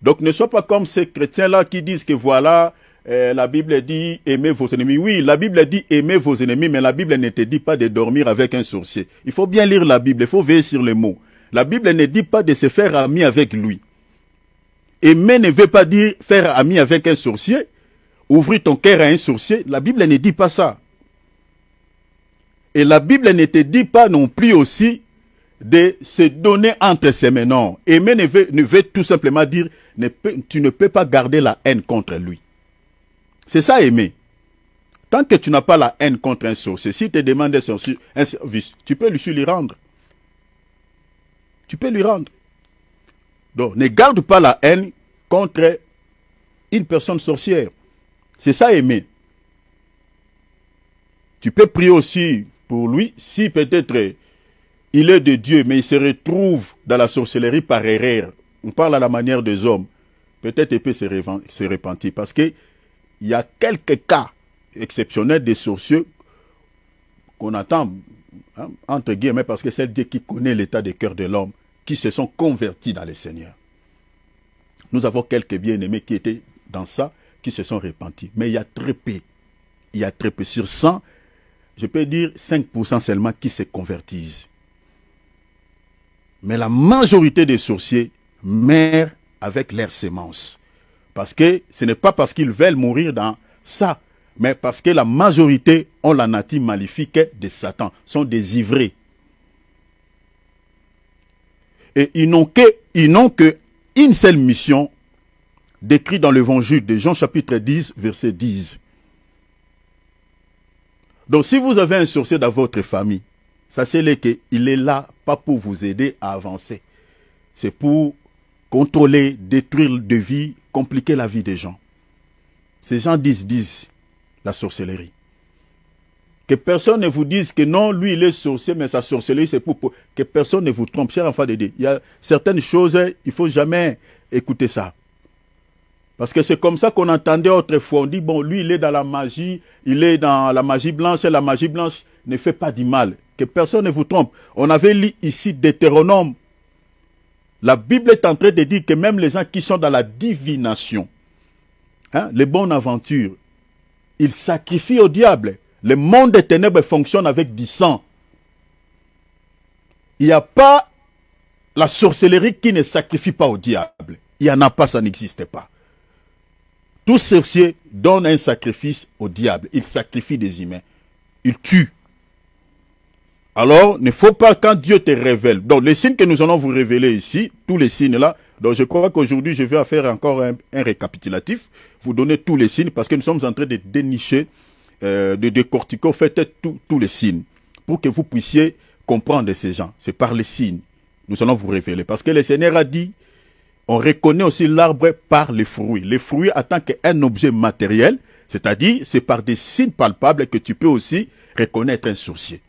Donc ne sois pas comme ces chrétiens-là qui disent que voilà, la Bible dit aimez vos ennemis. Oui, la Bible dit aimez vos ennemis, mais la Bible ne te dit pas de dormir avec un sorcier. Il faut bien lire la Bible, il faut veiller sur les mots. La Bible ne dit pas de se faire ami avec lui. Aimer ne veut pas dire faire ami avec un sorcier. Ouvrir ton cœur à un sorcier. La Bible ne dit pas ça. Et la Bible ne te dit pas non plus aussi de se donner entre ses mains. Non. Aimer ne veut tout simplement dire tu ne peux pas garder la haine contre lui. C'est ça aimer. Tant que tu n'as pas la haine contre un sorcier, si tu te demandes un service, tu peux lui rendre. Tu peux lui rendre. Donc, ne garde pas la haine contre une personne sorcière. C'est ça aimer. Tu peux prier aussi pour lui, si peut-être il est de Dieu, mais il se retrouve dans la sorcellerie par erreur. On parle à la manière des hommes. Peut-être il peut se repentir. Parce qu'il y a quelques cas exceptionnels des sorciers qu'on attend, hein, entre guillemets, parce que c'est Dieu qui connaît l'état des cœurs de l'homme, qui se sont convertis dans le Seigneur. Nous avons quelques bien-aimés qui étaient dans ça, qui se sont repentis. Mais il y a très peu. Il y a très peu. Sur 100, je peux dire 5% seulement qui se convertissent. Mais la majorité des sorciers meurent avec leurs semences. Parce que ce n'est pas parce qu'ils veulent mourir dans ça, mais parce que la majorité ont la nature maléfique de Satan, sont désivrés. Et ils n'ont qu'une seule mission décrite dans l'évangile de Jean chapitre 10, verset 10. Donc si vous avez un sorcier dans votre famille, sachez-le qu'il est là, pas pour vous aider à avancer. C'est pour contrôler, détruire des vies, compliquer la vie des gens. Ces gens disent la sorcellerie. Que personne ne vous dise que non, lui il est sorcier, mais sa sorcellerie c'est pour que personne ne vous trompe. Cher enfant de Dieu, il y a certaines choses, il ne faut jamais écouter ça. Parce que c'est comme ça qu'on entendait autrefois. On dit, bon, lui il est dans la magie, il est dans la magie blanche, et la magie blanche ne fait pas du mal. Que personne ne vous trompe. On avait lu ici Deutéronome. La Bible est en train de dire que même les gens qui sont dans la divination, hein, les bonnes aventures, ils sacrifient au diable. Le monde des ténèbres fonctionne avec du sang. Il n'y a pas la sorcellerie qui ne sacrifie pas au diable. Il n'y en a pas, ça n'existe pas. Tout sorcier donne un sacrifice au diable. Il sacrifie des humains. Il tue. Alors, il ne faut pas quand Dieu te révèle. Donc, les signes que nous allons vous révéler ici, tous les signes là, donc je crois qu'aujourd'hui, je vais faire encore un récapitulatif, vous donner tous les signes, parce que nous sommes en train de dénicher, de décortiquer, faites tous les signes, pour que vous puissiez comprendre ces gens. C'est par les signes, nous allons vous révéler. Parce que le Seigneur a dit, on reconnaît aussi l'arbre par les fruits. Les fruits en tant qu'un objet matériel, c'est-à-dire, c'est par des signes palpables que tu peux aussi reconnaître un sorcier.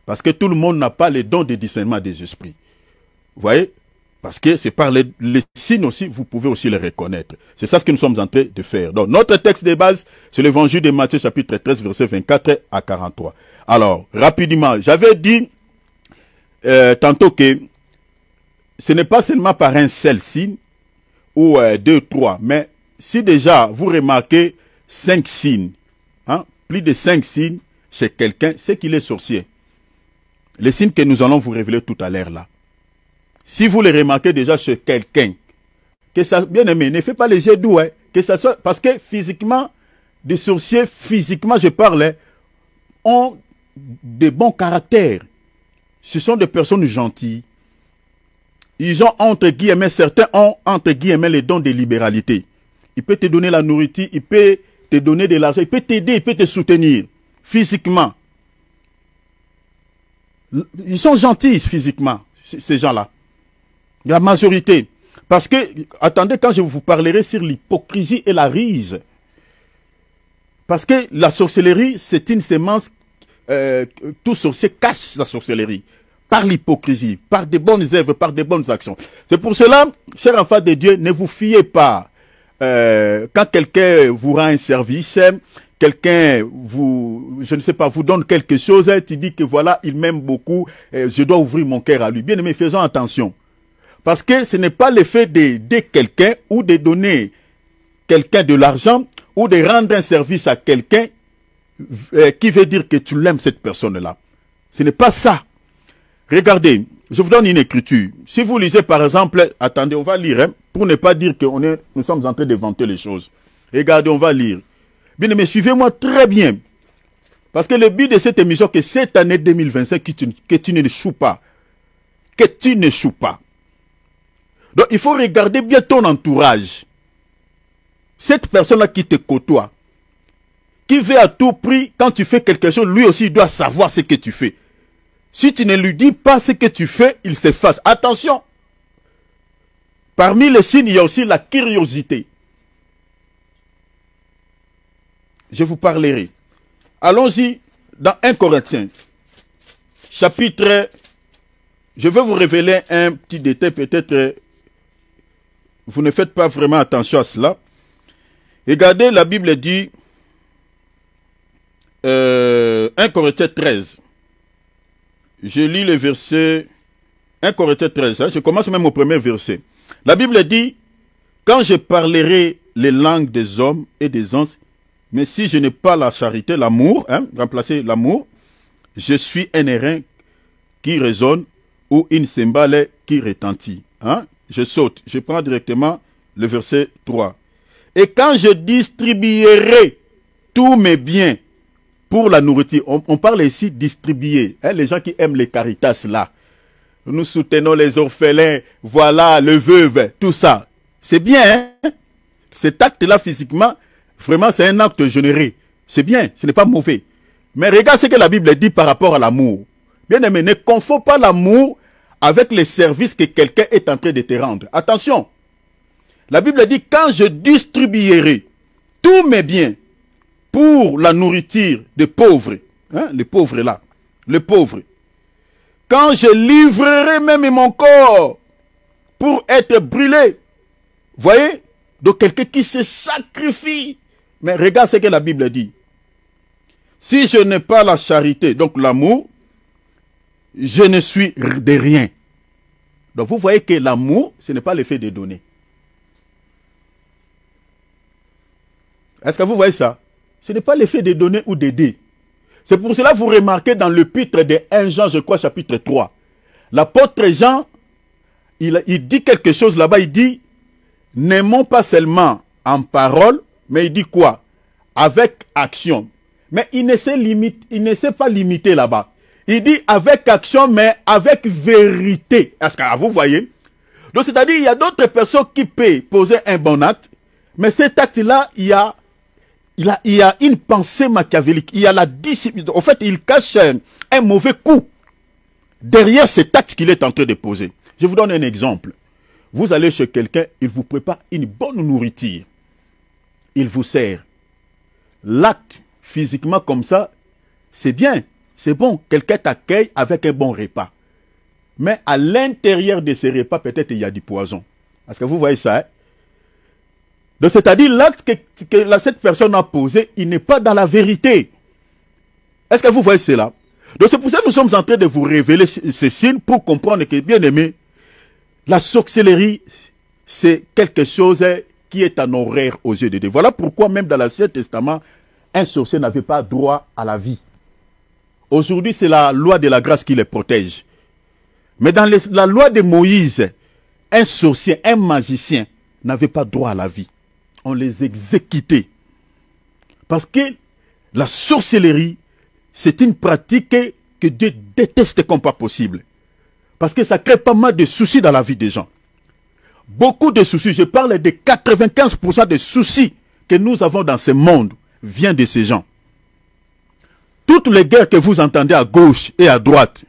Parce que tout le monde n'a pas les dons de discernement des esprits. Vous voyez? Parce que c'est par les signes aussi, vous pouvez aussi les reconnaître. C'est ça ce que nous sommes en train de faire. Donc, notre texte de base, c'est l'évangile de Matthieu, chapitre 13, versets 24 à 43. Alors, rapidement, j'avais dit tantôt que ce n'est pas seulement par un seul signe, ou 2, 3, mais si déjà vous remarquez 5 signes, hein, plus de 5 signes chez quelqu'un, c'est qu'il est sorcier. Les signes que nous allons vous révéler tout à l'heure là. Si vous les remarquez déjà chez quelqu'un, que ça, bien aimé, ne faites pas les yeux doux, hein, que ça soit, parce que physiquement, des sorciers, physiquement je parle, ont de bons caractères. Ce sont des personnes gentilles. Ils ont entre guillemets, certains ont entre guillemets les dons de libéralité. Il peut te donner la nourriture, il peut te donner de l'argent, il peut t'aider, il peut te soutenir physiquement. Ils sont gentils physiquement, ces gens-là. La majorité. Parce que, attendez, quand je vous parlerai sur l'hypocrisie et la rise. Parce que la sorcellerie, c'est une sémence, tout sorcier cache la sorcellerie. Par l'hypocrisie, par des bonnes œuvres, par des bonnes actions. C'est pour cela, chers enfants de Dieu, ne vous fiez pas. Quand quelqu'un vous rend un service, quelqu'un vous, je ne sais pas, vous donne quelque chose, tu dis que voilà, il m'aime beaucoup, je dois ouvrir mon cœur à lui. Bien aimé, faisons attention. Parce que ce n'est pas le fait d'aider quelqu'un ou de donner quelqu'un de l'argent ou de rendre un service à quelqu'un qui veut dire que tu l'aimes cette personne-là. Ce n'est pas ça. Regardez, je vous donne une écriture. Si vous lisez par exemple, attendez, on va lire, hein, pour ne pas dire que nous sommes en train d'inventer les choses. Regardez, on va lire. Bien, mais suivez-moi très bien. Parce que le but de cette émission, que cette année 2025, que tu n'échoues pas. Que tu n'échoues pas. Donc, il faut regarder bien ton entourage. Cette personne-là qui te côtoie, qui veut à tout prix, quand tu fais quelque chose, lui aussi il doit savoir ce que tu fais. Si tu ne lui dis pas ce que tu fais, il s'efface. Attention! Parmi les signes, il y a aussi la curiosité. Je vous parlerai. Allons-y dans 1 Corinthiens, chapitre. Je vais vous révéler un petit détail, peut-être vous ne faites pas vraiment attention à cela. Regardez, la Bible dit 1 Corinthiens 13. Je lis le verset 1 Corinthiens 13. Hein, je commence même au premier verset. La Bible dit, quand je parlerai les langues des hommes et des anges, mais si je n'ai pas la charité, l'amour, hein, remplacer l'amour, je suis un airain qui résonne ou une cymbale qui retentit. Hein? Je saute. Je prends directement le verset 3. Et quand je distribuerai tous mes biens pour la nourriture, on parle ici distribuer. Hein, les gens qui aiment les caritas là. Nous soutenons les orphelins, voilà, le veuve, tout ça. C'est bien, hein? Cet acte-là physiquement, vraiment c'est un acte généreux. C'est bien, ce n'est pas mauvais. Mais regarde ce que la Bible dit par rapport à l'amour. Bien aimé, ne confonds pas l'amour avec les services que quelqu'un est en train de te rendre. Attention, la Bible dit, quand je distribuerai tous mes biens pour la nourriture des pauvres, hein, les pauvres là, les pauvres, quand je livrerai même mon corps pour être brûlé, voyez, donc quelqu'un qui se sacrifie. Mais regarde ce que la Bible dit. Si je n'ai pas la charité, donc l'amour, je ne suis de rien. Donc vous voyez que l'amour, ce n'est pas l'effet de donner. Est-ce que vous voyez ça? Ce n'est pas l'effet de donner ou d'aider. C'est pour cela que vous remarquez dans l'épître de 1 Jean, je crois, chapitre 3. L'apôtre Jean, il dit quelque chose là-bas, il dit, n'aimons pas seulement en parole, mais il dit quoi? Avec action. Mais il ne s'est pas limité là-bas. Il dit avec action, mais avec vérité. Est-ce que vous voyez? Donc c'est-à-dire, il y a d'autres personnes qui peuvent poser un bon acte, mais cet acte-là, il y a une pensée machiavélique, il y a la discipline. En fait, il cache un mauvais coup derrière cet acte qu'il est en train de poser. Je vous donne un exemple. Vous allez chez quelqu'un, il vous prépare une bonne nourriture. Il vous sert. L'acte, physiquement comme ça, c'est bien, c'est bon. Quelqu'un t'accueille avec un bon repas. Mais à l'intérieur de ce repas, peut-être il y a du poison. Est-ce que vous voyez ça? Hein? Donc c'est-à-dire l'acte que cette personne a posé, il n'est pas dans la vérité. Est-ce que vous voyez cela? Donc c'est pour ça que nous sommes en train de vous révéler ces signes pour comprendre que, bien aimé, la sorcellerie, c'est quelque chose qui est en horreur aux yeux de Dieu. Voilà pourquoi même dans l'Ancien Testament, un sorcier n'avait pas droit à la vie. Aujourd'hui, c'est la loi de la grâce qui les protège. Mais dans la loi de Moïse, un sorcier, un magicien n'avait pas droit à la vie. On les exécutait. Parce que la sorcellerie, c'est une pratique que Dieu déteste comme pas possible. Parce que ça crée pas mal de soucis dans la vie des gens. Beaucoup de soucis, je parle de 95% des soucis que nous avons dans ce monde, viennent de ces gens. Toutes les guerres que vous entendez à gauche et à droite,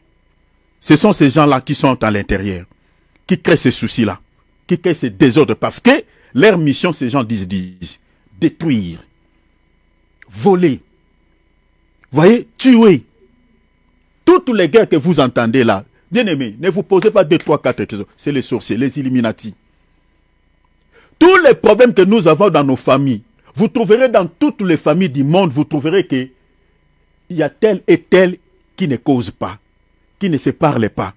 ce sont ces gens-là qui sont à l'intérieur, qui créent ces soucis-là, qui créent ces désordres. Parce que leur mission, ces gens disent détruire, voler, voyez, tuer. Toutes les guerres que vous entendez là, bien aimé, ne vous posez pas 2, 3, 4 questions. C'est les sorciers, les Illuminati. Tous les problèmes que nous avons dans nos familles, vous trouverez dans toutes les familles du monde, vous trouverez que il y a tel et tel qui ne causent pas, qui ne se parlent pas.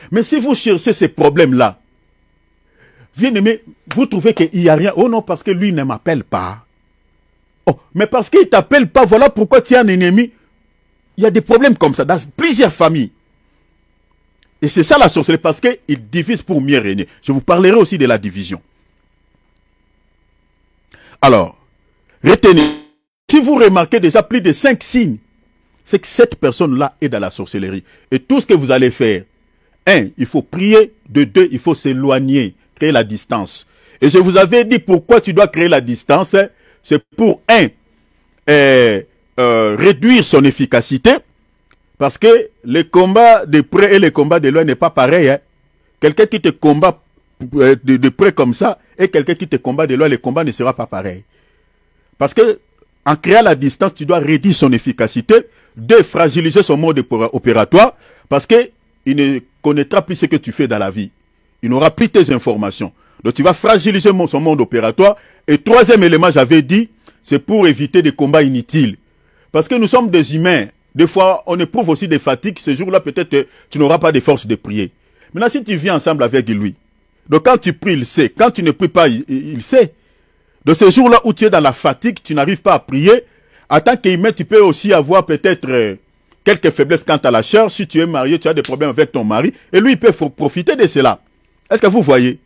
Mais si vous cherchez ces problèmes-là, Bien-aimé, vous trouvez qu'il n'y a rien. Oh non, parce que lui ne m'appelle pas. Oh, mais parce qu'il ne t'appelle pas, voilà pourquoi tu es un ennemi. Il y a des problèmes comme ça dans plusieurs familles. Et c'est ça la sorcellerie, parce qu'il divise pour mieux régner. Je vous parlerai aussi de la division. Alors, retenez, si vous remarquez déjà plus de 5 signes, c'est que cette personne-là est dans la sorcellerie. Et tout ce que vous allez faire, 1, il faut prier, de 2, il faut s'éloigner, créer la distance. Et je vous avais dit pourquoi tu dois créer la distance, c'est pour 1, réduire son efficacité, parce que le combat de près et le combat de loin n'est pas pareil. Hein. Quelqu'un qui te combat de près comme ça et quelqu'un qui te combat de loin, le combat ne sera pas pareil. Parce que en créant la distance, tu dois réduire son efficacité, 2, fragiliser son mode opératoire, parce qu'il ne connaîtra plus ce que tu fais dans la vie. Il n'aura plus tes informations. Donc tu vas fragiliser son monde opératoire. Et 3e élément, j'avais dit, c'est pour éviter des combats inutiles. Parce que nous sommes des humains. Des fois, on éprouve aussi des fatigues. Ce jour-là, peut-être, tu n'auras pas de force de prier. Maintenant, si tu vis ensemble avec lui, donc quand tu pries, il sait. Quand tu ne pries pas, il sait. De ce jour-là où tu es dans la fatigue, tu n'arrives pas à prier. En tant qu'humain, tu peux aussi avoir peut-être quelques faiblesses quant à la chair. Si tu es marié, tu as des problèmes avec ton mari. Et lui, il peut profiter de cela. Est-ce que vous voyez?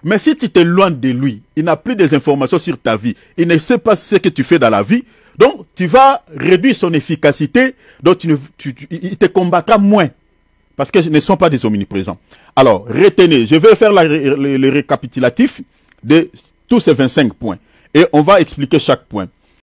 Mais si tu t'éloignes de lui, il n'a plus des informations sur ta vie. Il ne sait pas ce que tu fais dans la vie. Donc, tu vas réduire son efficacité. Donc, il te combattra moins. Parce que ce ne sont pas des omniprésents. Alors, retenez. Je vais faire le récapitulatif de tous ces 25 points. Et on va expliquer chaque point.